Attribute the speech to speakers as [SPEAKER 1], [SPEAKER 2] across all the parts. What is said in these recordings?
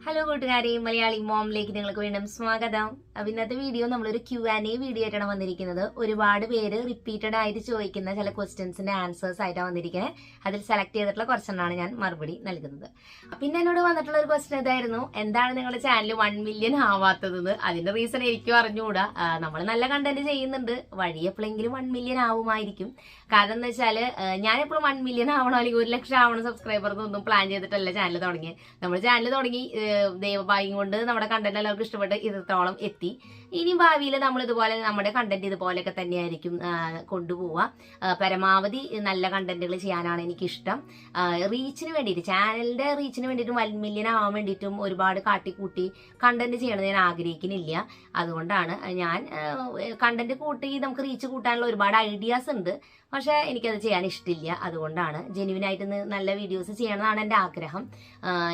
[SPEAKER 1] Hello കൂട്ടുകാരെ, മലയാളി മോമിലേക്ക് നിങ്ങൾക്ക് വീണ്ടും സ്വാഗതം. അപ്പൊ ഇന്നത്തെ വീഡിയോ നമ്മളൊരു Q&A വീഡിയോ ആയിട്ടാണ് വന്നിരിക്കുന്നത്. ഒരുപാട് പേര് റിപ്പീറ്റഡ് ആയിട്ട് ചോദിക്കുന്ന ചില ക്വസ്റ്റ്യൻസിന്റെ ആൻസേഴ്സ് ആയിട്ടാണ് വന്നിരിക്കുന്നത്. അതിൽ സെലക്ട് ചെയ്തിട്ടുള്ള ക്വസ്റ്റ്യനാണ് ഞാൻ മറുപടി നൽകുന്നത്. പിന്നെ എന്നോട് വന്നിട്ടുള്ള ഒരു ക്വസ്റ്റ്യൻ ഇതായിരുന്നു, എന്താണ് നിങ്ങളുടെ ചാനൽ 1 മില്യൺ ആവാത്തതെന്ന്. അതിന്റെ റീസൺ എനിക്കും അറിഞ്ഞുകൂടാ. നമ്മൾ നല്ല കണ്ടന്റ് ചെയ്യുന്നുണ്ട്, വഴി എപ്പോഴെങ്കിലും 1 മില്യൺ ആവുമായിരിക്കും. കാരണം എന്താ വെച്ചാല് ഞാൻ എപ്പോഴും 1 മില്യൺ ആവണോ അല്ലെങ്കിൽ 1 ലക്ഷം ആവണം സബ്സ്ക്രൈബർ ഒന്നും പ്ലാൻ ചെയ്തിട്ടല്ല ചാനൽ തുടങ്ങി. നമ്മൾ ചാനൽ തുടങ്ങി ദൈവഭാഗ്യം കൊണ്ട് നമ്മുടെ കണ്ടന്റ് എല്ലാവർക്കും ഇഷ്ടപ്പെട്ട് ഇത്രത്തോളം എത്തി. ഇനി ഭാവിയിൽ നമ്മൾ ഇതുപോലെ നമ്മുടെ കണ്ടന്റ് ഇതുപോലെയൊക്കെ തന്നെയായിരിക്കും കൊണ്ടുപോവുക. പരമാവധി നല്ല കണ്ടന്റുകൾ ചെയ്യാനാണ് എനിക്കിഷ്ടം. റീച്ചിന് വേണ്ടിയിട്ട്, ചാനലിന്റെ റീച്ചിന് വേണ്ടിയിട്ടും 1 മില്യൺ ആവാൻ വേണ്ടിയിട്ടും ഒരുപാട് കാട്ടിക്കൂട്ടി കണ്ടന്റ് ചെയ്യണമെന്ന് ഞാൻ ആഗ്രഹിക്കുന്നില്ല. അതുകൊണ്ടാണ് ഞാൻ കണ്ടന്റ് കൂട്ടി നമുക്ക് റീച്ച് കൂട്ടാനുള്ള ഒരുപാട് ഐഡിയാസ് ഉണ്ട്, പക്ഷെ എനിക്കത് ചെയ്യാൻ ഇഷ്ടമില്ല. അതുകൊണ്ടാണ് ജെന്യുവിനായിട്ട് നല്ല വീഡിയോസ് ചെയ്യണമെന്നാണ് എൻ്റെ ആഗ്രഹം.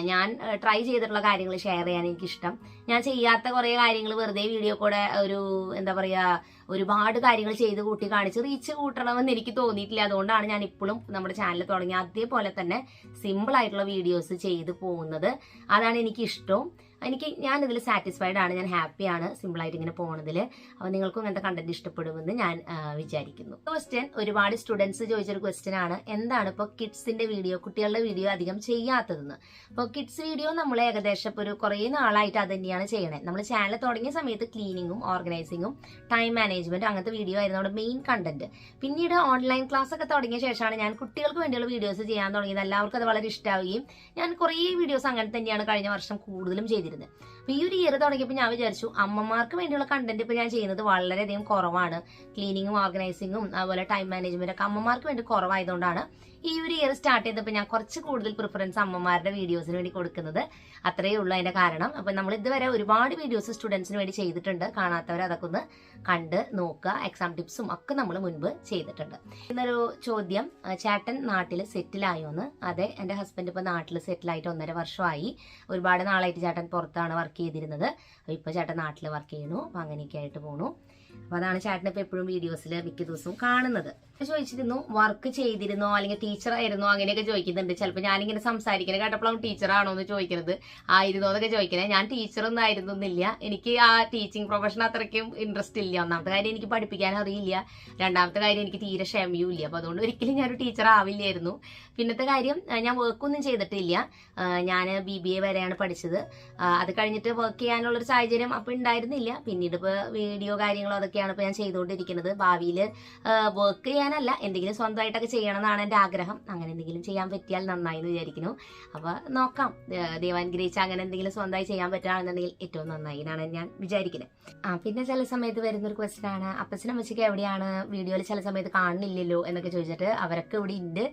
[SPEAKER 1] ഞാൻ ട്രൈ ചെയ്തിട്ടുള്ള കാര്യങ്ങൾ ഷെയർ ചെയ്യാൻ എനിക്കിഷ്ടം. ഞാൻ ചെയ്യാത്ത കുറേ കാര്യങ്ങൾ വെറുതെ വീഡിയോ കൂടെ ഒരു എന്താ പറയുക ഒരുപാട് കാര്യങ്ങൾ ചെയ്ത് കൂട്ടി കാണിച്ച് റീച്ച് കൂട്ടണമെന്ന് എനിക്ക് തോന്നിയിട്ടില്ല. അതുകൊണ്ടാണ് ഞാൻ ഇപ്പോഴും നമ്മുടെ ചാനൽ തുടങ്ങി അതേപോലെ തന്നെ സിമ്പിൾ ആയിട്ടുള്ള വീഡിയോസ് ചെയ്ത് പോകുന്നത്. അതാണ് എനിക്കിഷ്ടവും. ഞാൻ ഇതിൽ സാറ്റിസ്ഫൈഡ് ആണ്, ഞാൻ ഹാപ്പിയാണ് സിമ്പിളായിട്ട് ഇങ്ങനെ പോകുന്നതിൽ. അപ്പോൾ നിങ്ങൾക്കും ഇങ്ങനത്തെ കണ്ടന്റ് ഇഷ്ടപ്പെടുമെന്ന് ഞാൻ വിചാരിക്കുന്നു. ക്വസ്റ്റ്യൻ ഒരുപാട് സ്റ്റുഡൻസ് ചോദിച്ചൊരു ക്വസ്റ്റ്യൻ ആണ്, എന്താണ് ഇപ്പോൾ കിഡ്സിന്റെ വീഡിയോ, കുട്ടികളുടെ വീഡിയോ അധികം ചെയ്യാത്തതെന്ന്. അപ്പോൾ കിഡ്സ് വീഡിയോ നമ്മൾ ഏകദേശം ഇപ്പോൾ ഒരു കുറേ നാളായിട്ട് അത് തന്നെയാണ് ചെയ്യണേ. നമ്മൾ ചാനൽ തുടങ്ങിയ സമയത്ത് ക്ലീനിങ്ങും ഓർഗനൈസിങ്ങും ടൈം മാനേജ്മെന്റ് അങ്ങനത്തെ വീഡിയോ ആയിരുന്നു നമ്മുടെ മെയിൻ കണ്ടന്റ്. പിന്നീട് ഓൺലൈൻ ക്ലാസ് ഒക്കെ തുടങ്ങിയ ശേഷമാണ് ഞാൻ കുട്ടികൾക്ക് വേണ്ടിയുള്ള വീഡിയോസ് ചെയ്യാൻ തുടങ്ങിയത്. എല്ലാവർക്കും അത് വളരെ ഇഷ്ടമാവുകയും ഞാൻ കുറേ വീഡിയോസ് അങ്ങനെ തന്നെയാണ് കഴിഞ്ഞ വർഷം കൂടുതലും ചെയ്തിരുന്നത്. അപ്പൊ ഈ ഒരു ഇയർ തുടങ്ങിയപ്പോൾ ഞാൻ വിചാരിച്ചു അമ്മമാർക്ക് വേണ്ടിയുള്ള കണ്ടന്റ് ഇപ്പൊ ഞാൻ ചെയ്യുന്നത് വളരെയധികം കുറവാണ്. ക്ലീനിങ്ങും ഓർഗനൈസിങ്ങും അതുപോലെ ടൈം മാനേജ്മെന്റ് ഒക്കെ അമ്മമാർക്ക് വേണ്ടി കുറവായതുകൊണ്ടാണ് ഈ ഒരു ഇയർ സ്റ്റാർട്ട് ചെയ്തപ്പോൾ ഞാൻ കുറച്ച് കൂടുതൽ പ്രിഫറൻസ് അമ്മമാരുടെ വീഡിയോസിന് വേണ്ടി കൊടുക്കുന്നത്. അത്രയേ ഉള്ളൂ അതിന്റെ കാരണം. അപ്പൊ നമ്മൾ ഇതുവരെ ഒരുപാട് വീഡിയോസ് സ്റ്റുഡൻസിന് വേണ്ടി ചെയ്തിട്ടുണ്ട്. കാണാത്തവർ അതൊക്കെ ഒന്ന് കണ്ട് നോക്കുക. എക്സാം ടിപ്സും ഒക്കെ നമ്മൾ മുൻപ് ചെയ്തിട്ടുണ്ട്. ഇന്നൊരു ചോദ്യം, ചേട്ടൻ നാട്ടിൽ സെറ്റിൽ ആയോന്ന്. അതെ, എന്റെ ഹസ്ബൻഡ് ഇപ്പൊ നാട്ടിൽ സെറ്റിൽ ആയിട്ട് 1.5 വർഷമായി. ഒരുപാട് നാളായിട്ട് ചേട്ടൻ പുറത്താണ് വർക്ക് ചെയ്തിരുന്നത്. ഇപ്പൊ ചേട്ടൻ നാട്ടിൽ വർക്ക് ചെയ്യുന്നു. അപ്പൊ അങ്ങനെയൊക്കെ ആയിട്ട് പോണു. അപ്പൊ അതാണ് ചേട്ടൻ ഇപ്പൊ എപ്പോഴും വീഡിയോസിൽ മിക്ക ദിവസവും കാണുന്നത്. ചോദിച്ചിരുന്നു വർക്ക് ചെയ്തിരുന്നോ അല്ലെങ്കിൽ ടീച്ചർ ആയിരുന്നോ അങ്ങനെയൊക്കെ ചോദിക്കുന്നുണ്ട്. ചിലപ്പോൾ ഞാനിങ്ങനെ സംസാരിക്കുന്നത് കേട്ടപ്പോഴാണ് ടീച്ചറാണോ എന്ന് ചോദിക്കുന്നത്, ആയിരുന്നോ എന്നൊക്കെ ചോദിക്കുന്നത്. ഞാൻ ടീച്ചറൊന്നും ആയിരുന്നില്ല. എനിക്ക് ആ ടീച്ചിങ് പ്രൊഫഷൻ അത്രയ്ക്കും ഇൻട്രസ്റ്റ് ഇല്ല. ഒന്നാമത്തെ കാര്യം എനിക്ക് പഠിപ്പിക്കാൻ അറിയില്ല, രണ്ടാമത്തെ കാര്യം എനിക്ക് തീരെ ക്ഷമയും ഇല്ല. അപ്പൊ അതുകൊണ്ട് ഒരിക്കലും ഞാനൊരു ടീച്ചർ ആവില്ലായിരുന്നു. പിന്നത്തെ കാര്യം, ഞാൻ വർക്കൊന്നും ചെയ്തിട്ടില്ല. ഞാൻ BBA വരെയാണ് പഠിച്ചത്. അത് കഴിഞ്ഞിട്ട് വർക്ക് ചെയ്യാനുള്ളൊരു സാഹചര്യം അപ്പൊ ഉണ്ടായിരുന്നില്ല. പിന്നീട് ഇപ്പൊ വീഡിയോ കാര്യങ്ങളോ അതൊക്കെയാണ് ഇപ്പൊ ഞാൻ ചെയ്തുകൊണ്ടിരിക്കുന്നത്. ഭാവിയിൽ വർക്ക് ചെയ്യാനല്ല, എന്തെങ്കിലും സ്വന്തമായിട്ടൊക്കെ ചെയ്യണം എന്നാണ് എൻ്റെ ആഗ്രഹം. അങ്ങനെ എന്തെങ്കിലും ചെയ്യാൻ പറ്റിയാൽ നന്നായി എന്ന് വിചാരിക്കുന്നു. അപ്പൊ നോക്കാം, ദൈവാനുഗ്രഹിച്ച് അങ്ങനെ എന്തെങ്കിലും സ്വന്തമായി ചെയ്യാൻ പറ്റുകയാണെന്നുണ്ടെങ്കിൽ ഏറ്റവും നന്നായി എന്നാണ് ഞാൻ വിചാരിക്കുന്നത്. പിന്നെ ചില സമയത്ത് വരുന്നൊരു ക്വസ്റ്റ്യൻ ആണ്, അപ്പച്ചനും അമ്മച്ചൊക്കെ എവിടെയാണ്, വീഡിയോയിൽ ചില സമയത്ത് കാണുന്നില്ലല്ലോ എന്നൊക്കെ ചോദിച്ചിട്ട്. അവരൊക്കെ ഇവിടെ ഉണ്ട്.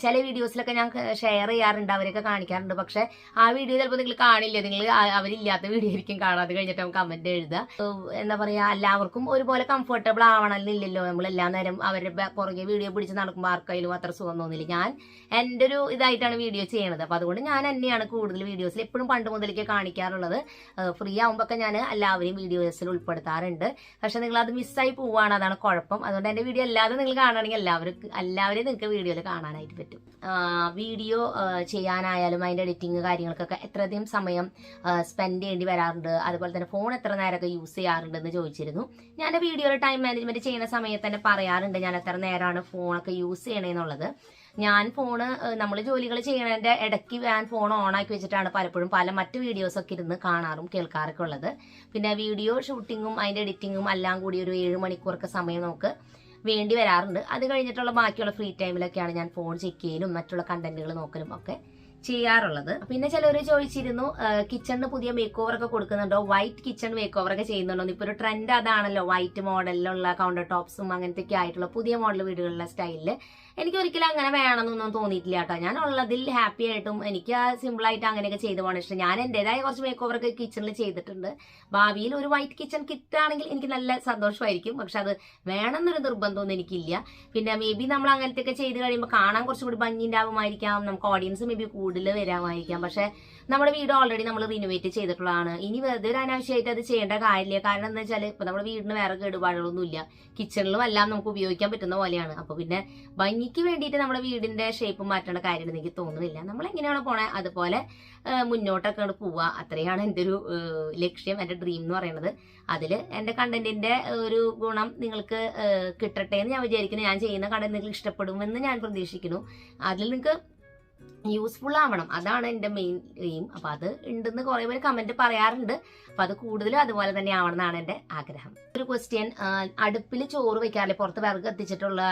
[SPEAKER 1] ചില വീഡിയോസിലൊക്കെ ഞാൻ ഷെയർ ചെയ്യാറുണ്ട്, അവരൊക്കെ കാണിക്കാറുണ്ട്. പക്ഷെ ആ വീഡിയോ ചിലപ്പോൾ നിങ്ങൾ കാണില്ല, നിങ്ങൾ അവരില്ലാത്ത വീഡിയോ ആയിരിക്കും കാണാം. അത് കഴിഞ്ഞിട്ട് നമുക്ക് കമന്റ് എഴുതുക. എന്താ പറയാ, എല്ലാവർക്കും ഒരുപോലെ കംഫർട്ടബിൾ ആവണമെന്നില്ലല്ലോ. നമ്മൾ എല്ലാ നേരം അവരുടെ പുറകെ വീഡിയോ പിടിച്ച് നടക്കുമ്പോൾ ആർക്കായാലും അത്ര സുഖം തോന്നില്ല. ഞാൻ എൻ്റെ ഒരു ഇതായിട്ടാണ് വീഡിയോ ചെയ്യണത്. അപ്പൊ അതുകൊണ്ട് ഞാൻ തന്നെയാണ് കൂടുതൽ വീഡിയോസിൽ എപ്പോഴും പണ്ട് മുതലേക്ക് കാണിക്കാറുള്ളത്. ഫ്രീ ആവുമ്പോൾ ഞാൻ എല്ലാവരെയും വീഡിയോസിൽ ഉൾപ്പെടുത്താറുണ്ട്. പക്ഷെ നിങ്ങൾ അത് മിസ്സായി പോവാണ്, അതാണ് കുഴപ്പം. അതുകൊണ്ട് എൻ്റെ വീഡിയോ അല്ലാതെ നിങ്ങൾ കാണുകയാണെങ്കിൽ എല്ലാവരെയും നിങ്ങൾക്ക് വീഡിയോയിൽ കാണാനായിട്ട് പറ്റും. വീഡിയോ ചെയ്യാനായാലും അതിന്റെ എഡിറ്റിംഗ് കാര്യങ്ങൾക്കൊക്കെ എത്രയധികം സമയം സ്പെൻഡ് ചെയ്യേണ്ടി വരാറുണ്ട്, അതുപോലെ തന്നെ ഫോൺ എത്ര നേരമൊക്കെ യൂസ് ചെയ്യാറുണ്ട് എന്ന് ചോദിച്ചിരുന്നു. ഞാൻ വീഡിയോയിൽ ടൈം മാനേജ്മെന്റ് ചെയ്യുന്ന സമയത്ത് തന്നെ പറയാറുണ്ട് ഞാൻ എത്ര നേരമാണ് ഫോണൊക്കെ യൂസ് ചെയ്യണേന്നുള്ളത്. ഞാൻ ഫോണ് നമ്മൾ ജോലികൾ ചെയ്യണതിന്റെ ഇടയ്ക്ക് ഞാൻ ഫോൺ ഓണാക്കി വെച്ചിട്ടാണ് പലപ്പോഴും മറ്റു വീഡിയോസൊക്കെ ഇരുന്ന് കാണാറും കേൾക്കാറൊക്കെ ഉള്ളത്. പിന്നെ വീഡിയോ ഷൂട്ടിങ്ങും അതിന്റെ എഡിറ്റിങ്ങും എല്ലാം കൂടി ഒരു 7 മണിക്കൂറൊക്കെ സമയം നമുക്ക് വേണ്ടി വരാറുണ്ട്. അത് കഴിഞ്ഞിട്ടുള്ള ബാക്കിയുള്ള ഫ്രീ ടൈമിലൊക്കെയാണ് ഞാൻ ഫോൺ ചെക്ക് ചെയ്യലും മറ്റുള്ള കണ്ടന്റുകൾ നോക്കലും ഒക്കെ ചെയ്യാറുള്ളത്. പിന്നെ ചിലവർ ചോദിച്ചിരുന്നു കിച്ചണിന് പുതിയ മേക്ക് ഓവർ ഒക്കെ കൊടുക്കുന്നുണ്ടോ, വൈറ്റ് കിച്ചൺ മേക്ക് ഓവർ ഒക്കെ ചെയ്യുന്നുണ്ടോ. ഇപ്പൊ ഒരു ട്രെൻഡ് അതാണല്ലോ, വൈറ്റ് മോഡലിലുള്ള കൗണ്ടർ ടോപ്സും അങ്ങനത്തെ ഒക്കെ ആയിട്ടുള്ള പുതിയ മോഡൽ വീടുകളുടെ സ്റ്റൈലില്. എനിക്ക് ഒരിക്കലും അങ്ങനെ വേണമെന്നൊന്നും തോന്നിയിട്ടില്ല കേട്ടോ. ഞാൻ ഉള്ളതിൽ ഹാപ്പി ആയിട്ടും എനിക്ക് സിമ്പിൾ ആയിട്ട് അങ്ങനെയൊക്കെ ചെയ്തു പോകണം ഇഷ്ടം. ഞാൻ എന്റേതായ കുറച്ച് മേക്ക് ഓവർ ഒക്കെ കിച്ചണിൽ ചെയ്തിട്ടുണ്ട്. ഭാവിയിൽ ഒരു വൈറ്റ് കിച്ചൺ കിട്ടാണെങ്കിൽ എനിക്ക് നല്ല സന്തോഷമായിരിക്കും. പക്ഷെ അത് വേണമെന്നൊരു നിർബന്ധമൊന്നും എനിക്കില്ല. പിന്നെ മേ ബി നമ്മൾ അങ്ങനത്തെ ഒക്കെ ചെയ്ത് കഴിയുമ്പോൾ കാണാൻ കുറച്ചും കൂടി ഭംഗി ഉണ്ടാവുമായിരിക്കാം, നമുക്ക് ഓഡിയൻസ് മേ ബി കൂടുതൽ വരാമായിരിക്കാം. പക്ഷെ നമ്മുടെ വീട് ഓൾറെഡി നമ്മൾ റിനോവേറ്റ് ചെയ്തിട്ടുള്ളതാണ്. ഇനി വെറുതെ ഒരു അനാവശ്യമായിട്ട് അത് ചെയ്യേണ്ട കാര്യമില്ല. കാരണം എന്താ വെച്ചാൽ ഇപ്പൊ നമ്മുടെ വീടിന് വേറെ കേടുപാടുകളൊന്നുമില്ല, കിച്ചണിലും എല്ലാം നമുക്ക് ഉപയോഗിക്കാൻ പറ്റുന്ന പോലെയാണ്. അപ്പൊ പിന്നെ ഭംഗിക്ക് വേണ്ടിയിട്ട് നമ്മുടെ വീടിന്റെ ഷേപ്പ് മാറ്റേണ്ട കാര്യം എനിക്ക് തോന്നുന്നില്ല. നമ്മൾ എങ്ങനെയാണ് പോണേ അതുപോലെ മുന്നോട്ടൊക്കെ പോവുക. അത്രയാണ് എൻ്റെ ഒരു ലക്ഷ്യം, എൻ്റെ ഡ്രീം എന്ന് പറയുന്നത്. അതില് എന്റെ കണ്ടന്റിന്റെ ഒരു ഗുണം നിങ്ങൾക്ക് കിട്ടട്ടെ എന്ന് ഞാൻ വിചാരിക്കുന്നു. ഞാൻ ചെയ്യുന്ന കണ്ടന്റ് നിങ്ങൾക്ക് ഇഷ്ടപ്പെടുമെന്ന് ഞാൻ പ്രതീക്ഷിക്കുന്നു. അതിൽ നിങ്ങൾക്ക് യൂസ്ഫുൾ ആവണം, അതാണ് എൻ്റെ മെയിൻ എയിം. അപ്പൊ അത് ഉണ്ടെന്ന് കുറെ പേര് കമന്റ് പറയാറുണ്ട്. അപ്പൊ അത് കൂടുതലും അതുപോലെ തന്നെ ആവണം എന്നാണ് എൻ്റെ ആഗ്രഹം. ഒരു ക്വസ്റ്റ്യൻ, അടുപ്പിൽ ചോറ് വെക്കാറില്ലേ? പുറത്ത് വിറക് എത്തിച്ചിട്ടുള്ള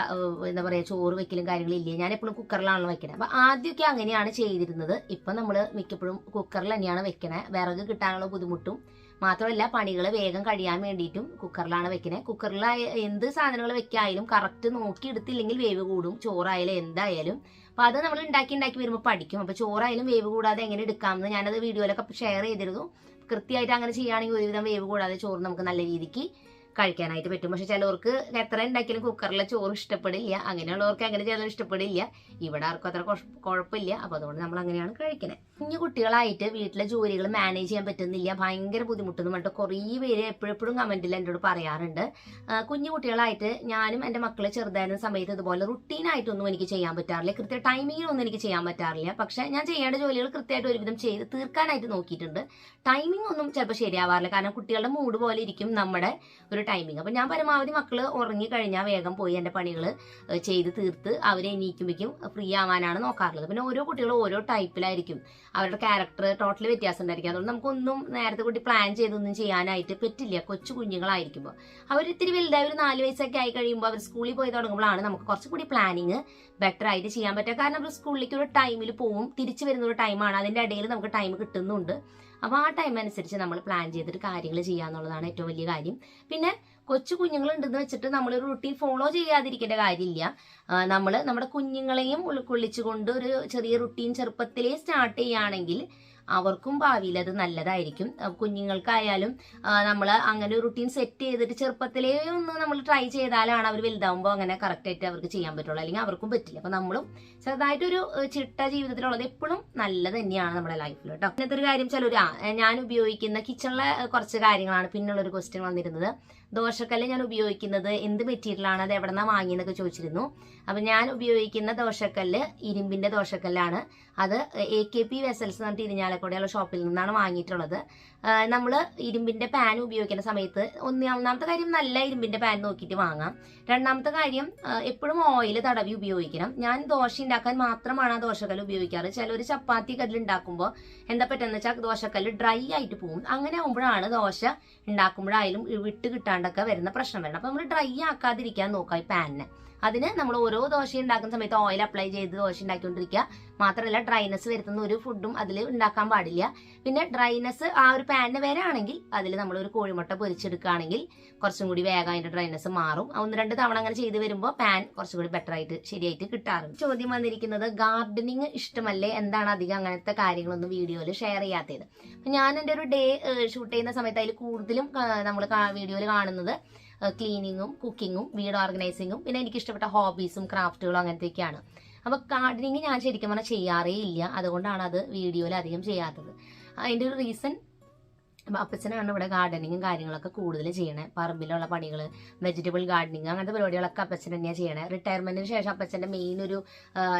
[SPEAKER 1] എന്താ പറയാ ചോറ് വെക്കലും കാര്യങ്ങളും ഇല്ലേ? ഞാൻ എപ്പോഴും കുക്കറിലാണല്ലോ വെക്കണേ. അപ്പൊ ആദ്യമൊക്കെ അങ്ങനെയാണ് ചെയ്തിരുന്നത്. ഇപ്പൊ നമ്മള് മിക്കപ്പോഴും കുക്കറിൽ തന്നെയാണ് വെക്കണേ. വിറക് കിട്ടാനുള്ള ബുദ്ധിമുട്ടും മാത്രമല്ല പണികൾ വേഗം കഴിയാൻ വേണ്ടിയിട്ടും കുക്കറിലാണ് വെക്കണേ. കുക്കറിൽ എന്ത് സാധനങ്ങൾ വെക്കായാലും കറക്റ്റ് നോക്കി എടുത്തില്ലെങ്കിൽ വേവ് കൂടും, ചോറായാലും എന്തായാലും. അപ്പൊ അത് നമ്മൾ ഉണ്ടാക്കി വരുമ്പോൾ പഠിക്കും. അപ്പൊ ചോറായാലും വേവ് കൂടാതെ എങ്ങനെ എടുക്കാമെന്ന് ഞാനത് വീഡിയോയിലൊക്കെ ഷെയർ ചെയ്തിരുന്നു. കൃത്യമായിട്ട് അങ്ങനെ ചെയ്യുകയാണെങ്കിൽ ഒരുവിധം വേവ് കൂടാതെ ചോറ് നമുക്ക് നല്ല രീതിക്ക് കഴിക്കാനായിട്ട് പറ്റും. പക്ഷെ ചിലവർക്ക് എത്ര ഉണ്ടാക്കിയാലും കുക്കറിലെ ചോറ് ഇഷ്ടപ്പെടില്ല. അങ്ങനെയുള്ളവർക്ക് അങ്ങനെ ചെയ്താലും ഇഷ്ടപ്പെടില്ല. ഇവിടെ ആർക്കും അത്ര കുഴപ്പമില്ല. അപ്പൊ അതുകൊണ്ട് നമ്മൾ അങ്ങനെയാണ് കഴിക്കുന്നത്. കുഞ്ഞു കുട്ടികളായിട്ട് വീട്ടിലെ ജോലികൾ മാനേജ് ചെയ്യാൻ പറ്റുന്നില്ല, ഭയങ്കര ബുദ്ധിമുട്ടെന്ന് പറഞ്ഞിട്ട് കുറേ പേര് എപ്പോഴും കമന്റിൽ എന്നോട് പറയാറുണ്ട്. കുഞ്ഞു കുട്ടികളായിട്ട് ഞാനും എൻ്റെ മക്കളെ ചെറുതായിരുന്ന സമയത്ത് ഇതുപോലെ റുട്ടീനായിട്ടൊന്നും എനിക്ക് ചെയ്യാൻ പറ്റാറില്ല, കൃത്യ ടൈമിങ്ങിലൊന്നും എനിക്ക് ചെയ്യാൻ പറ്റാറില്ല. പക്ഷെ ഞാൻ ചെയ്യേണ്ട ജോലികൾ കൃത്യമായിട്ട് ഒരുവിധം ചെയ്ത് തീർക്കാനായിട്ട് നോക്കിയിട്ടുണ്ട്. ടൈമിംഗ് ഒന്നും ചിലപ്പോൾ ശരിയാവാറില്ല. കാരണം കുട്ടികളുടെ മൂഡ് പോലെ ഇരിക്കും നമ്മുടെ ഒരു ടൈമിംഗ്. അപ്പൊ ഞാൻ പരമാവധി മക്കള് ഉറങ്ങി കഴിഞ്ഞാൽ വേഗം പോയി എൻ്റെ പണികൾ ചെയ്ത് തീർത്ത് അവരെ എണീക്കുമ്പോഴേക്കും ഫ്രീ ആവാനാണ് നോക്കാറുള്ളത്. പിന്നെ ഓരോ കുട്ടികളും ഓരോ ടൈപ്പിലായിരിക്കും, അവരുടെ ക്യാരക്ടർ ടോട്ടലി വ്യത്യാസം ഉണ്ടായിരിക്കും. അതുകൊണ്ട് നമുക്കൊന്നും നേരത്തെ കൂടി പ്ലാൻ ചെയ്തൊന്നും ചെയ്യാനായിട്ട് പറ്റില്ല. കൊച്ചു കുഞ്ഞുങ്ങളായിരിക്കുമ്പോൾ അവർ ഇത്തിരി വലുതായി ഒരു 4 വയസ്സൊക്കെ ആയി കഴിയുമ്പോൾ അവർ സ്കൂളിൽ പോയി തുടങ്ങുമ്പോഴാണ് നമുക്ക് കുറച്ചുകൂടി പ്ലാനിങ് ബെറ്റർ ആയിട്ട് ചെയ്യാൻ പറ്റുക. കാരണം അവർ സ്കൂളിലേക്ക് ഒരു ടൈമിൽ പോവും, തിരിച്ചു വരുന്ന ഒരു ടൈമാണ്, അതിന്റെ ഇടയിൽ നമുക്ക് ടൈം കിട്ടുന്നുണ്ട്. അപ്പൊ ആ ടൈം അനുസരിച്ച് നമ്മൾ പ്ലാൻ ചെയ്തിട്ട് കാര്യങ്ങൾ ചെയ്യാന്നുള്ളതാണ് ഏറ്റവും വലിയ കാര്യം. പിന്നെ കൊച്ചു കുഞ്ഞുങ്ങൾ ഉണ്ടെന്ന് വെച്ചിട്ട് നമ്മളൊരു റുട്ടീൻ ഫോളോ ചെയ്യാതിരിക്കേണ്ട കാര്യമില്ല. നമ്മൾ നമ്മുടെ കുഞ്ഞുങ്ങളെയും ഉൾക്കൊള്ളിച്ചുകൊണ്ട് ഒരു ചെറിയ റുട്ടീൻ ചെറുപ്പത്തിലേ സ്റ്റാർട്ട് ചെയ്യുകയാണെങ്കിൽ അവർക്കും ഭാവിയിൽ അത് നല്ലതായിരിക്കും. കുഞ്ഞുങ്ങൾക്കായാലും നമ്മൾ അങ്ങനെ ഒരു റുട്ടീൻ സെറ്റ് ചെയ്തിട്ട് ചെറുപ്പത്തിലേ ഒന്ന് നമ്മൾ ട്രൈ ചെയ്താലാണ് അവർ വലുതാവുമ്പോൾ അങ്ങനെ കറക്റ്റ് ആയിട്ട് അവർക്ക് ചെയ്യാൻ പറ്റുള്ളൂ, അല്ലെങ്കിൽ അവർക്കും പറ്റില്ല. അപ്പൊ നമ്മളും ചെറുതായിട്ടൊരു ചിട്ട ജീവിതത്തിലുള്ളത് എപ്പോഴും നല്ലത് തന്നെയാണ് നമ്മുടെ ലൈഫിൽ കേട്ടോ. ഇന്നത്തെ ഒരു കാര്യം ചിലർ ഞാൻ ഉപയോഗിക്കുന്ന കിച്ചണിലെ കുറച്ച് കാര്യങ്ങളാണ് പിന്നുള്ളൊരു ക്വസ്റ്റ്യൻ വന്നിരുന്നത്. ദോശക്കല്ല് ഞാൻ ഉപയോഗിക്കുന്നത് എന്ത് മെറ്റീരിയലാണ്, അത് എവിടെ നിന്നാണ് വാങ്ങിയെന്നൊക്കെ ചോദിച്ചിരുന്നു. അപ്പൊ ഞാൻ ഉപയോഗിക്കുന്ന ദോശക്കല്ല് ഇരുമ്പിന്റെ ദോശക്കല്ലാണ്. അത് AKP വെസൽസ് എന്ന് പറഞ്ഞിട്ട് ഇരിഞ്ഞാലക്കുടയുള്ള ഷോപ്പിൽ നിന്നാണ് വാങ്ങിയിട്ടുള്ളത്. നമ്മൾ ഇരുമ്പിന്റെ പാൻ ഉപയോഗിക്കുന്ന സമയത്ത് ഒന്നാമത്തെ കാര്യം നല്ല ഇരുമ്പിന്റെ പാൻ നോക്കിയിട്ട് വാങ്ങാം. രണ്ടാമത്തെ കാര്യം എപ്പോഴും ഓയിൽ തടവി ഉപയോഗിക്കണം. ഞാൻ ദോശ ഉണ്ടാക്കാൻ മാത്രമാണ് ആ ദോശക്കല്ല് ഉപയോഗിക്കാറ്. ചിലർ ചപ്പാത്തി കല്ല് ഉണ്ടാക്കുമ്പോൾ എന്താ പറ്റുന്ന വെച്ചാൽ ദോശക്കല്ല് ഡ്രൈ ആയിട്ട് പോകും. അങ്ങനെ ആകുമ്പോഴാണ് ദോശ ഉണ്ടാക്കുമ്പോഴായാലും വിട്ട് കിട്ടാണ്ടൊക്കെ വരുന്ന പ്രശ്നം വരണം. അപ്പൊ നമ്മൾ ഡ്രൈ ആക്കാതിരിക്കാൻ നോക്കാം ഈ പാനിനെ. അതിന് നമ്മൾ ഓരോ ദോശ ഉണ്ടാക്കുന്ന സമയത്ത് ഓയിൽ അപ്ലൈ ചെയ്ത് ദോശ ഉണ്ടാക്കിക്കൊണ്ടിരിക്കുക. മാത്രമല്ല ഡ്രൈനെസ് വരുത്തുന്ന ഒരു ഫുഡും അതിൽ ഉണ്ടാക്കാൻ പാടില്ല. പിന്നെ ഡ്രൈനെസ് ആ ഒരു പാനിന് വരാണെങ്കിൽ അതിൽ നമ്മൾ ഒരു കോഴിമുട്ട പൊരിച്ചെടുക്കുകയാണെങ്കിൽ കുറച്ചും കൂടി വേഗം അതിന്റെ ഡ്രൈനെസ് മാറും. 1-2 തവണ അങ്ങനെ ചെയ്ത് വരുമ്പോൾ പാൻ കുറച്ചും കൂടി ബെറ്റർ ആയിട്ട് ശരിയായിട്ട് കിട്ടാറുണ്ട്. ചോദ്യം വന്നിരിക്കുന്നത് ഗാർഡനിങ് ഇഷ്ടമല്ലേ, എന്താണ് അധികം അങ്ങനത്തെ കാര്യങ്ങളൊന്നും വീഡിയോയിൽ ഷെയർ ചെയ്യാത്തത്. ഞാൻ എൻ്റെ ഒരു ഡേ ഷൂട്ട് ചെയ്യുന്ന സമയത്ത് അതിൽ കൂടുതലും നമ്മൾ വീഡിയോയിൽ കാണുന്നത് ക്ലീനിങ്ങും കുക്കിങ്ങും വീട് ഓർഗനൈസിങ്ങും പിന്നെ എനിക്ക് ഇഷ്ടപ്പെട്ട ഹോബീസും ക്രാഫ്റ്റുകളും അങ്ങനത്തെയൊക്കെയാണ്. അപ്പൊ ഗാർഡനിങ് ഞാൻ ശരിക്കും പറഞ്ഞാൽ ചെയ്യാറേ ഇല്ല. അതുകൊണ്ടാണ് അത് വീഡിയോയിൽ അധികം ചെയ്യാത്തത്. അതിന്റെ ഒരു റീസൺ അപ്പച്ചനാണ് ഇവിടെ ഗാർഡനിങ്ങും കാര്യങ്ങളൊക്കെ കൂടുതൽ ചെയ്യണേ. പറമ്പിലുള്ള പണികൾ, വെജിറ്റബിൾ ഗാർഡനിങ് അങ്ങനത്തെ പരിപാടികളൊക്കെ അപ്പച്ചൻ തന്നെയാണ് ചെയ്യണേ. റിട്ടയർമെന്റിന് ശേഷം അപ്പച്ചന്റെ മെയിൻ ഒരു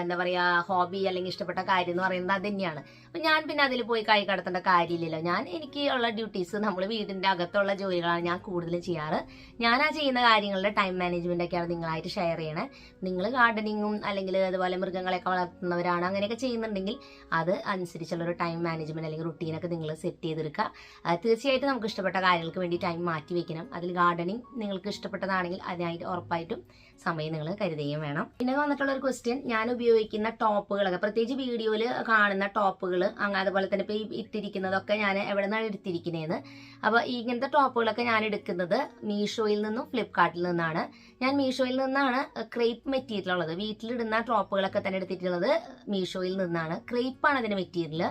[SPEAKER 1] എന്താ പറയാ ഹോബി അല്ലെങ്കിൽ ഇഷ്ടപ്പെട്ട കാര്യം എന്ന് പറയുന്നത് അത് തന്നെയാണ്. അപ്പൊ ഞാൻ പിന്നെ അതിൽ പോയി കൈ കടത്തേണ്ട കാര്യമില്ലല്ലോ. എനിക്ക് ഉള്ള ഡ്യൂട്ടീസ് നമ്മൾ വീടിന്റെ അകത്തുള്ള ജോലികളാണ് ഞാൻ കൂടുതലും ചെയ്യാറ്. ഞാൻ ആ ചെയ്യുന്ന കാര്യങ്ങളുടെ ടൈം മാനേജ്മെന്റ് ഒക്കെയാണ് നിങ്ങളായിട്ട് ഷെയർ ചെയ്യണേ. നിങ്ങൾ ഗാർഡനിങ്ങും അല്ലെങ്കിൽ അതുപോലെ മൃഗങ്ങളെയൊക്കെ വളർത്തുന്നവരാണ് അങ്ങനെയൊക്കെ ചെയ്യുന്നുണ്ടെങ്കിൽ അത് അനുസരിച്ചുള്ള ഒരു ടൈം മാനേജ്മെന്റ് അല്ലെങ്കിൽ റുട്ടീനൊക്കെ നിങ്ങൾ സെറ്റ് ചെയ്തെടുക്കുക. തീർച്ചയായിട്ടും നമുക്ക് ഇഷ്ടപ്പെട്ട കാര്യങ്ങൾക്ക് വേണ്ടി ടൈം മാറ്റി വെക്കണം. അതിൽ ഗാർഡനിങ് നിങ്ങൾക്ക് ഇഷ്ടപ്പെട്ടതാണെങ്കിൽ അതിനായിട്ട് ഉറപ്പായിട്ടും സമയം നിങ്ങൾ കരുതുകയും വേണം. പിന്നെ വന്നിട്ടുള്ള ഒരു ക്വസ്റ്റ്യൻ, ഞാൻ ഉപയോഗിക്കുന്ന ടോപ്പുകളൊക്കെ പ്രത്യേകിച്ച് വീഡിയോയിൽ കാണുന്ന ടോപ്പുകൾ അതുപോലെ തന്നെ ഇപ്പൊ ഇട്ടിരിക്കുന്നതൊക്കെ ഞാൻ എവിടെ നിന്നാണ് എടുത്തിരിക്കുന്നതെന്ന്. അപ്പൊ ഇങ്ങനത്തെ ടോപ്പുകളൊക്കെ ഞാൻ എടുക്കുന്നത് മീഷോയിൽ നിന്നും ഫ്ലിപ്കാർട്ടിൽ നിന്നാണ്. ഞാൻ മീഷോയിൽ നിന്നാണ് ക്രേപ്പ് മെറ്റീരിയൽ ഉള്ളത്. വീട്ടിലിടുന്ന ടോപ്പുകളൊക്കെ തന്നെ എടുത്തിട്ടുള്ളത് മീഷോയിൽ നിന്നാണ്. ക്രേപ്പാണ് അതിന്റെ മെറ്റീരിയൽ.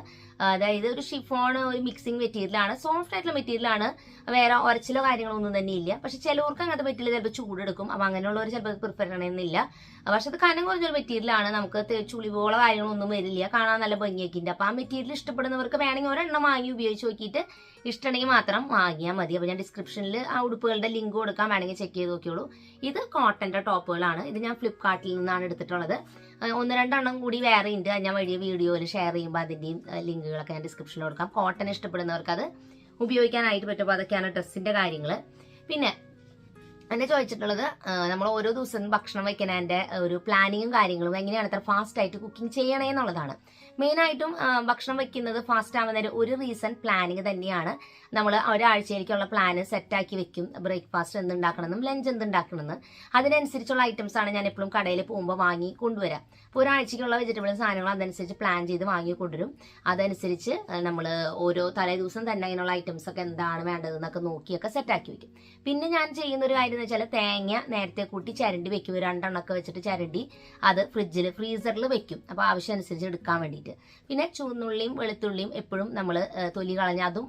[SPEAKER 1] അതായത് ഒരു ഷിഫോൺ ഒരു മിക്സിംഗ് മെറ്റീരിയൽ ആണ്. സോഫ്റ്റ് ആയിട്ടുള്ള മെറ്റീരിയൽ ആണ്, വേറെ ഒരച്ചിലോ കാര്യങ്ങളോ ഒന്നും തന്നെ ഇല്ല. പക്ഷെ ചിലവർക്ക് അങ്ങനത്തെ മെറ്റീരിയൽ ചിലപ്പോൾ ചൂടെടുക്കും, അപ്പൊ അങ്ങനെയുള്ളവർ ചിലപ്പോൾ പ്രിഫർ ചെയ്യണമെന്നില്ല. പക്ഷെ അത് കനം കുറഞ്ഞൊരു മെറ്റീരിയൽ ആണ്, നമുക്ക് ചുളിവുകളോ കാര്യങ്ങളൊന്നും വരില്ല, കാണാൻ നല്ല ഭംഗിയൊക്കെ ഉണ്ട്. അപ്പൊ ആ മെറ്റീരിയൽ ഇഷ്ടപ്പെടുന്നവർക്ക് വേണമെങ്കിൽ ഒരെണ്ണം വാങ്ങി ഉപയോഗിച്ച് നോക്കിയിട്ട് ഇഷ്ടമുണ്ടെങ്കിൽ മാത്രം വാങ്ങിയാൽ മതി. അപ്പൊ ഞാൻ ഡിസ്ക്രിപ്ഷനിൽ ആ ഉടുപ്പുകളുടെ ലിങ്ക് കൊടുക്കാൻ, വേണമെങ്കിൽ ചെക്ക് ചെയ്ത് നോക്കിയോളൂ. ഇത് കോട്ടന്റെ ടോപ്പുകളാണ്. ഇത് ഞാൻ ഫ്ലിപ്കാർട്ടിൽ നിന്നാണ് എടുത്തിട്ടുള്ളത്. 1-2 എണ്ണം കൂടി വേറെ ഉണ്ട്, ഞാൻ വലിയ വീഡിയോയിൽ ഷെയർ ചെയ്യുമ്പോൾ അതിന്റെയും ലിങ്കുകളൊക്കെ ഞാൻ ഡിസ്ക്രിപ്ഷനിൽ കൊടുക്കാം. കോട്ടൺ ഇഷ്ടപ്പെടുന്നവർക്ക് അത് ഉപയോഗിക്കാനായിട്ട് പറ്റും. അപ്പോൾ അതൊക്കെയാണ് ഡ്രസ്സിന്റെ കാര്യങ്ങൾ. പിന്നെ എന്നെ ചോദിച്ചിട്ടുള്ളത്, നമ്മൾ ഓരോ ദിവസം ഭക്ഷണം വയ്ക്കുന്നതിന്റെ ഒരു പ്ലാനിങ്ങും കാര്യങ്ങളും എങ്ങനെയാണ് ഇത്ര ഫാസ്റ്റ് ആയിട്ട് കുക്കിംഗ് ചെയ്യണേ എന്നുള്ളതാണ്. മെയിനായിട്ടും ഭക്ഷണം വെക്കുന്നത് ഫാസ്റ്റ് ആവുന്നതിന് ഒരു റീസൺ പ്ലാനിങ് തന്നെയാണ്. നമ്മൾ ഒരാഴ്ചയിലേക്കുള്ള പ്ലാന് സെറ്റാക്കി വെക്കും. ബ്രേക്ക്ഫാസ്റ്റ് എന്തുണ്ടാക്കണമെന്നും ലഞ്ച് എന്തുണ്ടാക്കണമെന്ന് അതിനനുസരിച്ചുള്ള ഐറ്റംസ് ആണ് ഞാൻ എപ്പോഴും കടയിൽ പോകുമ്പോൾ വാങ്ങി കൊണ്ടുവരാം. അപ്പോൾ ഒരാഴ്ചയ്ക്കുള്ള വെജിറ്റബിൾ സാധനങ്ങൾ അതനുസരിച്ച് പ്ലാൻ ചെയ്ത് വാങ്ങി കൊണ്ടുവരും. അതനുസരിച്ച് നമ്മൾ ഓരോ തലേ ദിവസം തന്നെ അതിനുള്ള ഐറ്റംസ് ഒക്കെ എന്താണ് വേണ്ടതെന്നൊക്കെ നോക്കിയൊക്കെ സെറ്റാക്കി വെക്കും. പിന്നെ ഞാൻ ചെയ്യുന്ന ഒരു കാര്യം എന്ന് വെച്ചാൽ തേങ്ങ നേരത്തെ കൂട്ടി ചരണ്ടി വെക്കും. 2 എണ്ണമൊക്കെ വെച്ചിട്ട് ചരണ്ടി അത് ഫ്രീസറിൽ വെക്കും. അപ്പോൾ ആവശ്യം അനുസരിച്ച് എടുക്കാൻ വേണ്ടിയിട്ട്. പിന്നെ ചുവന്നുള്ളിയും വെളുത്തുള്ളിയും എപ്പോഴും നമ്മൾ തൊലി കളഞ്ഞ് അതും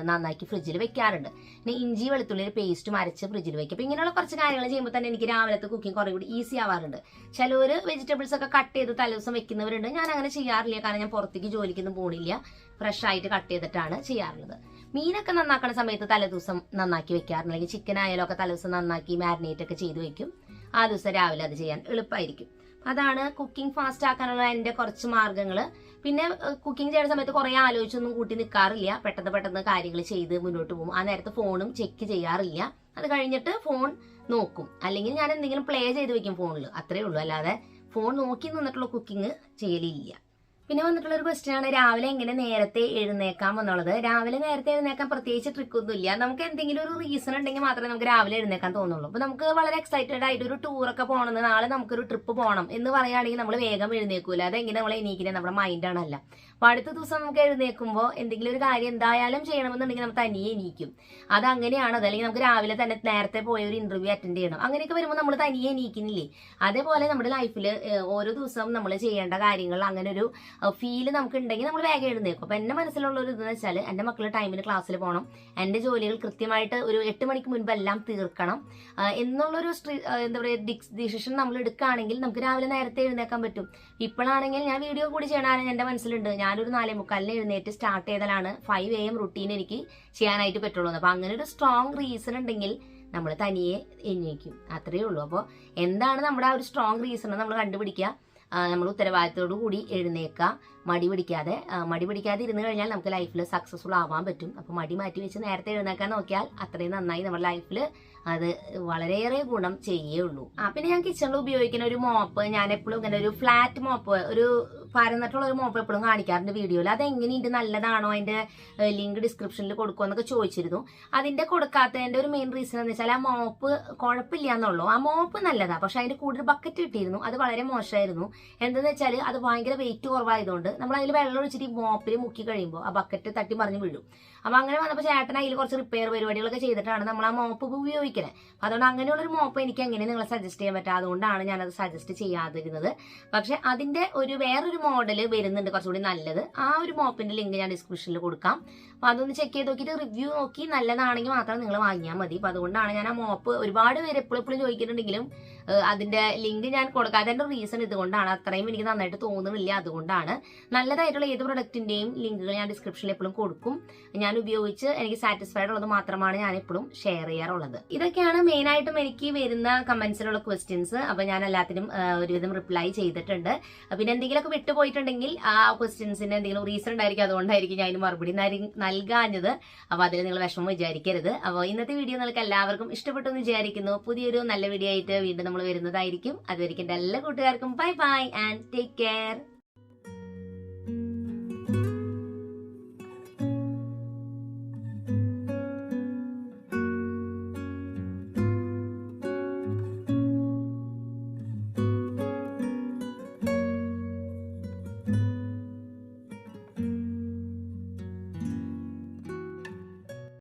[SPEAKER 1] നന്നാക്കി ഫ്രിഡ്ജിൽ വെക്കാറുണ്ട്. പിന്നെ ഇഞ്ചി വെളുത്തുള്ളിയുടെ പേസ്റ്റും അരച്ച് ഫ്രിഡ്ജിൽ വെക്കും. അപ്പോൾ ഇങ്ങനെയുള്ള കുറച്ച് കാര്യങ്ങൾ ചെയ്യുമ്പോൾ തന്നെ എനിക്ക് രാവിലത്തെ കുക്കിംഗ് കുറേ കൂടി ഈസി ആവാറുണ്ട്. ചിലവർ വെജിറ്റബിൾസ് ഒക്കെ കട്ട് ചെയ്ത് തലേദിവസം വെക്കുന്നവരുണ്ട്. ഞാൻ അങ്ങനെ ചെയ്യാറില്ല, കാരണം ഞാൻ പുറത്തേക്ക് ജോലിക്കൊന്നും പോണില്ല. ഫ്രഷ് ആയിട്ട് കട്ട് ചെയ്തിട്ടാണ് ചെയ്യാറുള്ളത്. മീനൊക്കെ നന്നാക്കുന്ന സമയത്ത് തലേദിവസം നന്നാക്കി വെക്കാറുണ്ട്. അല്ലെങ്കിൽ ചിക്കൻ ആയാലും ഒക്കെ തലേദിവസം നന്നാക്കി മാരിനേറ്റ് ഒക്കെ ചെയ്ത് വെക്കും. ആ ദിവസം രാവിലെ അത് ചെയ്യാൻ എളുപ്പമായിരിക്കും. അതാണ് കുക്കിംഗ് ഫാസ്റ്റ് ആക്കാനുള്ള എൻ്റെ കുറച്ച് മാർഗ്ഗങ്ങൾ. പിന്നെ കുക്കിംഗ് ചെയ്യുന്ന സമയത്ത് കുറേ ആലോചിച്ചൊന്നും കൂട്ടി നിൽക്കാറില്ല. പെട്ടെന്ന് കാര്യങ്ങൾ ചെയ്ത് മുന്നോട്ട് പോകും. ആ നേരത്ത് ഫോണും ചെക്ക് ചെയ്യാറില്ല. അത് കഴിഞ്ഞിട്ട് ഫോൺ നോക്കും, അല്ലെങ്കിൽ ഞാൻ എന്തെങ്കിലും പ്ലേ ചെയ്ത് വെക്കും ഫോണിൽ, അത്രേ ഉള്ളൂ. അല്ലാതെ ഫോൺ നോക്കി നിന്നിട്ടുള്ള കുക്കിംഗ് ചെയ്യലില്ല. പിന്നെ വന്നിട്ടുള്ള ഒരു ക്വസ്റ്റ്യൻ ആണ്, രാവിലെ എങ്ങനെ നേരത്തെ എഴുന്നേക്കാം എന്നുള്ളത്. രാവിലെ നേരത്തെ എഴുന്നേക്കാൻ പ്രത്യേകിച്ച് ട്രിക്കൊന്നും ഇല്ല. നമുക്ക് എന്തെങ്കിലും ഒരു റീസൺ ഉണ്ടെങ്കിൽ മാത്രമേ നമുക്ക് രാവിലെ എഴുന്നേക്കാൻ തോന്നുള്ളൂ. അപ്പൊ നമുക്ക് വളരെ എക്സൈറ്റഡ് ആയിട്ട് ഒരു ടൂറൊക്കെ പോകണമെന്ന്, നാളെ നമുക്കൊരു ട്രിപ്പ് പോകണം എന്ന് പറയുകയാണെങ്കിൽ നമ്മൾ വേഗം എഴുന്നേക്കൂല. അതെങ്ങനെ നമ്മൾ എണീക്കുന്നത് നമ്മുടെ മൈൻഡാണല്ല. അപ്പൊ അടുത്ത ദിവസം നമുക്ക് എഴുന്നേൽക്കുമ്പോൾ എന്തെങ്കിലും ഒരു കാര്യം എന്തായാലും ചെയ്യണമെന്നുണ്ടെങ്കിൽ നമുക്ക് തനിയെ എണീക്കും. അതങ്ങനെയാണ്. അതല്ലെങ്കിൽ നമുക്ക് രാവിലെ തന്നെ നേരത്തെ പോയ ഒരു ഇന്റർവ്യൂ അറ്റൻഡ് ചെയ്യണം, അങ്ങനെയൊക്കെ വരുമ്പോൾ നമ്മൾ തനിയെ എണീക്കുന്നില്ലേ. അതേപോലെ നമ്മുടെ ലൈഫിൽ ഓരോ ദിവസവും നമ്മൾ ചെയ്യേണ്ട കാര്യങ്ങൾ അങ്ങനെ ഒരു ഫീല് നമുക്ക് ഉണ്ടെങ്കിൽ നമ്മൾ വേഗം എഴുന്നേക്കും. അപ്പൊ എന്റെ മനസ്സിലുള്ള ഒരു ഇതെന്ന് വെച്ചാൽ, എന്റെ മക്കൾ ടൈമിന് ക്ലാസ്സിൽ പോകണം, എന്റെ ജോലികൾ കൃത്യമായിട്ട് ഒരു 8 മണിക്ക് മുൻപ് എല്ലാം തീർക്കണം എന്നുള്ളൊരു എന്താ പറയുക ഡിസിഷൻ നമ്മൾ എടുക്കുകയാണെങ്കിൽ നമുക്ക് രാവിലെ നേരത്തെ എഴുന്നേക്കാൻ പറ്റും. ഇപ്പോഴാണെങ്കിൽ ഞാൻ വീഡിയോ കൂടി ചെയ്യണാലും എന്റെ മനസ്സിലുണ്ട്, ഞാനൊരു 4:45 എഴുന്നേറ്റ് സ്റ്റാർട്ട് ചെയ്താലാണ് 5 AM റുട്ടീൻ എനിക്ക് ചെയ്യാനായിട്ട് പറ്റുള്ളൂ. അപ്പൊ അങ്ങനെ ഒരു സ്ട്രോങ് റീസൺ ഉണ്ടെങ്കിൽ നമ്മൾ തനിയെ എണീക്കും, അത്രയേ ഉള്ളൂ. അപ്പോൾ എന്താണ് നമ്മുടെ ആ ഒരു സ്ട്രോങ് റീസൺ നമ്മൾ കണ്ടുപിടിക്കുക. നമ്മൾ ഉത്തരവാദിത്തോടു കൂടി എഴുന്നേക്കുക, മടി പിടിക്കാതെ ഇരുന്ന് കഴിഞ്ഞാൽ നമുക്ക് ലൈഫിൽ സക്സസ്ഫുൾ ആവാൻ പറ്റും. അപ്പോൾ മടി മാറ്റി വെച്ച് നേരത്തെ എഴുന്നേക്കാൻ നോക്കിയാൽ അത്രയും നന്നായി നമ്മുടെ ലൈഫിൽ അത് വളരെയേറെ ഗുണം ചെയ്യുള്ളൂ. പിന്നെ ഞാൻ കിച്ചണിൽ ഉപയോഗിക്കുന്ന ഒരു മോപ്പ്, ഞാൻ എപ്പോഴും ഇങ്ങനെ ഒരു ഫ്ലാറ്റ് മോപ്പ്, ഒരു പരന്നിട്ടുള്ള ഒരു മോപ്പ് എപ്പോഴും കാണിക്കാറുണ്ട് വീഡിയോയിൽ. അതെങ്ങനെയുണ്ട്, നല്ലതാണോ, അതിന്റെ ലിങ്ക് ഡിസ്ക്രിപ്ഷനിൽ കൊടുക്കുമെന്നൊക്കെ ചോദിച്ചിരുന്നു. അതിന്റെ കൊടുക്കാത്തതിന്റെ ഒരു മെയിൻ റീസൺ എന്ന് വെച്ചാൽ ആ മോപ്പ് കുഴപ്പമില്ല എന്നുള്ളൂ. ആ മോപ്പ് നല്ലതാ, പക്ഷെ അതിന്റെ കൂടുതൽ ബക്കറ്റ് കിട്ടിയിരുന്നു, അത് വളരെ മോശമായിരുന്നു. എന്തെന്ന് വെച്ചാൽ അത് ഭയങ്കര വെയിറ്റ് കുറവായതുകൊണ്ട് നമ്മൾ അതിൽ വെള്ളം ഒഴിച്ചിട്ട് മോപ്പിൽ മുക്കി കഴിയുമ്പോൾ ആ ബക്കറ്റ് തട്ടി മറിഞ്ഞ് വീഴും. അപ്പൊ അങ്ങനെ വന്നപ്പോൾ ചേട്ടൻ അതിൽ കുറച്ച് റിപ്പയർ പരിപാടികളൊക്കെ ചെയ്തിട്ടാണ് നമ്മൾ ആ മോപ്പ് ഉപയോഗിക്കുന്നത്. അതുകൊണ്ട് അങ്ങനെയുള്ള ഒരു മോപ്പ് എനിക്ക് എങ്ങനെ നിങ്ങളെ സജസ്റ്റ് ചെയ്യാൻ പറ്റുക, അതുകൊണ്ടാണ് ഞാനത് സജസ്റ്റ് ചെയ്യാതിരുന്നത്. പക്ഷെ അതിന്റെ ഒരു വേറൊരു മോഡല് വരുന്നുണ്ട് കുറച്ചുകൂടി നല്ലത്. ആ ഒരു മോപ്പിന്റെ ലിങ്ക് ഞാൻ ഡിസ്ക്രിപ്ഷനിൽ കൊടുക്കാം. അപ്പൊ അതൊന്ന് ചെക്ക് ചെയ്ത് നോക്കിയിട്ട് റിവ്യൂ നോക്കി നല്ലതാണെങ്കിൽ മാത്രം നിങ്ങൾ വാങ്ങിയാൽ മതി. അപ്പൊ അതുകൊണ്ടാണ് ഞാൻ ആ മോപ്പ്, ഒരുപാട് പേര് എപ്പോഴും ചോദിക്കുന്നുണ്ടെങ്കിലും അതിന്റെ ലിങ്ക് ഞാൻ കൊടുക്കാത്തതിന്റെ റീസൺ ഇതുകൊണ്ടാണ്. അത്രയും എനിക്ക് നന്നായിട്ട് തോന്നുന്നില്ല, അതുകൊണ്ടാണ്. നല്ലതായിട്ടുള്ള ഏത് പ്രൊഡക്റ്റിന്റെയും ലിങ്കുകൾ ഞാൻ ഡിസ്ക്രിപ്ഷനിൽ എപ്പോഴും കൊടുക്കും. ഞാൻ ഉപയോഗിച്ച് എനിക്ക് സാറ്റിസ്ഫൈഡ് ഉള്ളത് മാത്രമാണ് ഞാൻ എപ്പോഴും ഷെയർ ചെയ്യാറുള്ളത്. ഇതൊക്കെയാണ് മെയിൻ ആയിട്ടും എനിക്ക് വരുന്ന കമന്റ്സിലുള്ള ക്വസ്റ്റ്യൻസ്. അപ്പൊ ഞാൻ എല്ലാത്തിനും ഒരുവിധം റിപ്ലൈ ചെയ്തിട്ടുണ്ട്. പിന്നെ എന്തെങ്കിലുമൊക്കെ വിട്ടുപോയിട്ടുണ്ടെങ്കിൽ ആ ക്വസ്റ്റ്യൻസിന് എന്തെങ്കിലും റീസൺ ഉണ്ടായിരിക്കും, അതുകൊണ്ടായിരിക്കും ഞാൻ മറുപടി നൽകാഞ്ഞത്. അപ്പൊ അതിൽ നിങ്ങൾ വിഷമം വിചാരിക്കരുത്. അപ്പോൾ ഇന്നത്തെ വീഡിയോ നിങ്ങൾക്ക് എല്ലാവർക്കും ഇഷ്ടപ്പെട്ടു എന്ന് വിചാരിക്കുന്നു. പുതിയൊരു നല്ല വീഡിയോ ആയിട്ട് വീണ്ടും നമ്മൾ വരുന്നതായിരിക്കും. അതുവരെയ്ക്കും എല്ലാ കൂട്ടുകാർക്കും bye bye and take care.